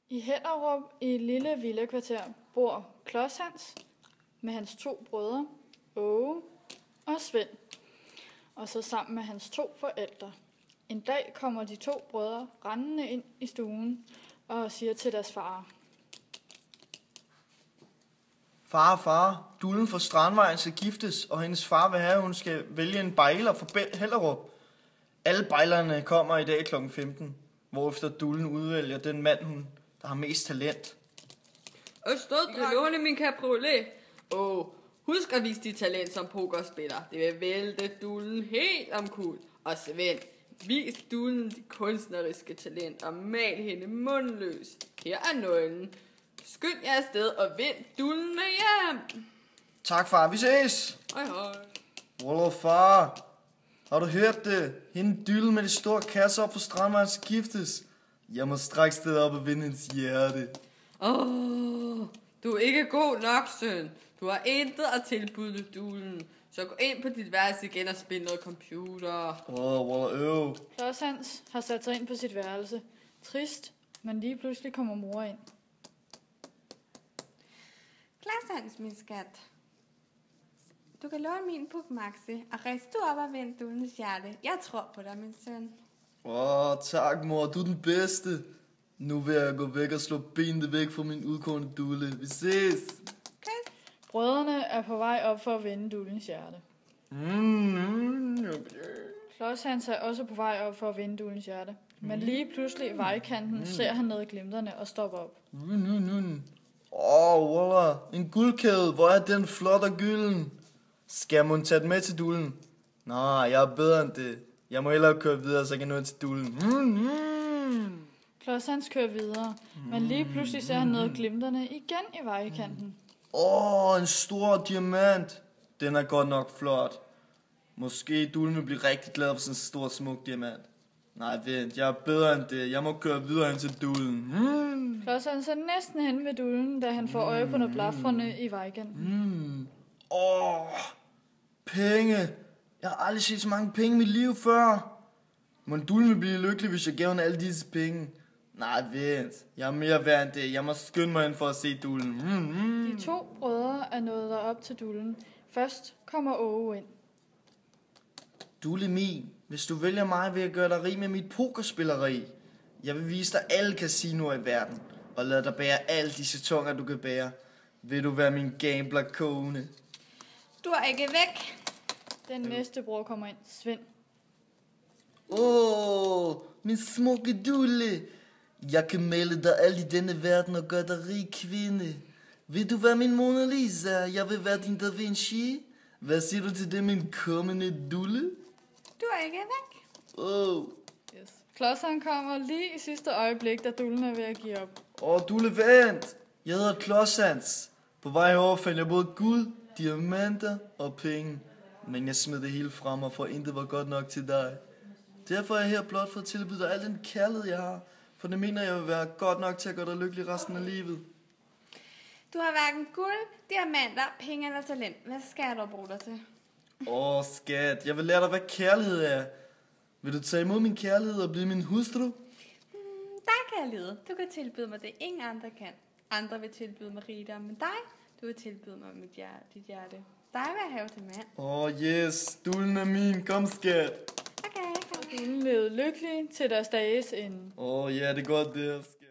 I Hellerup i et lille villakvarter bor Klods Hans med hans 2 brødre, Åge og Svend, og så sammen med hans 2 forældre. En dag kommer de 2 brødre rendende ind i stuen og siger til deres far: Far, Dullen fra Strandvejen skal giftes, og hendes far vil have, at hun skal vælge en bejler for Hellerup. Alle bejlerne kommer i dag kl. 15, hvorefter Dullen udvælger den mand, der har mest talent. Stod kan låne min cabriolet. Husk at vise dit talent som pokerspiller. Det vil vælte Dullen helt omkuld. Og Svend, vis Dullen dit kunstneriske talent og mal hende mundløs. Her er nøglen. Skynd jer afsted og vind Dullen med hjem. Tak, far. Vi ses. Hej. Wallah, far. Har du hørt det? Hende Dullen med de store kasser op på Strandvejen skal giftes. Jeg må straks stede op og vinde hendes hjerte. Du er ikke god nok, søn. Du har intet at tilbyde Dullen. Så gå ind på dit værelse igen og spil noget computer. Wallah. Klods Hans har sat sig ind på sit værelse. Trist, men lige pludselig kommer mor ind. Klods Hans, min skat. Du kan låne min Pugmaxi og rejse du op og vende Dullens hjerte. Jeg tror på dig, min søn. Tak, mor. Du er den bedste. Nu vil jeg gå væk og slå benene væk fra min udkårende Dulle. Vi ses. Kys. Brødrene er på vej op for at vende Dullens hjerte. Klods Hans er også på vej op for at vinde Dullens hjerte. Men lige pludselig i vejkanten ser han ned i glimterne og stopper op. Wallah. En guldkæde. Hvor er den flot og gylden? Skal jeg må tage den med til Dullen? Nej, jeg er bedre end det. Jeg må hellere køre videre, så jeg kan nå til Dullen. Klods Hans kører videre, men lige pludselig ser han ned i glimterne igen i vejkanten. En stor diamant. Den er godt nok flot. Måske Dullen vil blive rigtig glad for sådan en stor, smuk diamant. Nej, vent. Jeg er bedre end det. Jeg må køre videre hen til Dullen. Klods Hans er næsten hen ved Dullen, da han får øje på noget blafrende i vejkanten. Penge. Jeg har aldrig set så mange penge i mit liv før. Men Dullen vil blive lykkelig, hvis jeg gav hende alle disse penge. Nej, vent. Jeg er mere værd end det. Jeg må skynde mig ind for at se Dullen. De 2 brødre er nået derop til Dullen. Først kommer Åge ind. Dulle min. Hvis du vælger mig, vil jeg gøre dig rig med mit pokerspilleri. Jeg vil vise dig alle casinoer i verden. Og lade dig bære alle de sætoner, du kan bære. Vil du være min gambler-kone? Du er ikke væk. Den næste bror kommer ind, Svend. Min smukke Dulle. Jeg kan male dig alt i denne verden og gøre dig rig kvinde. Vil du være min Mona Lisa? Jeg vil være din Da Vinci. Hvad siger du til det, min kommende Dulle? Du er ikke væk. Yes. Klods han kommer lige i sidste øjeblik, da Dullen er ved at give op. Dulle, vent. Jeg hedder Klods Hans. På vej herover fandt jeg både guld, diamanter og penge. Men jeg smed det hele fra mig, for intet var godt nok til dig. Derfor er jeg her blot for at tilbyde dig al den kærlighed, jeg har. For det mener jeg vil være godt nok til at gøre dig lykkelig resten af livet. Du har hverken guld, diamanter, penge eller talent. Hvad skal du bruge dig til? Skat, jeg vil lære dig, hvad kærlighed er. Vil du tage imod min kærlighed og blive min hustru? Der kan jeg lide. Du kan tilbyde mig det, ingen andre kan. Andre vil tilbyde mig rigdom, men dig, du vil tilbyde mig dit hjerte. Dig vil jeg have til mand. Yes, Dullen er min. Kom, skat. Okay. Dullen levede lykkelig til deres dages ende. Ja, det er godt det, skat.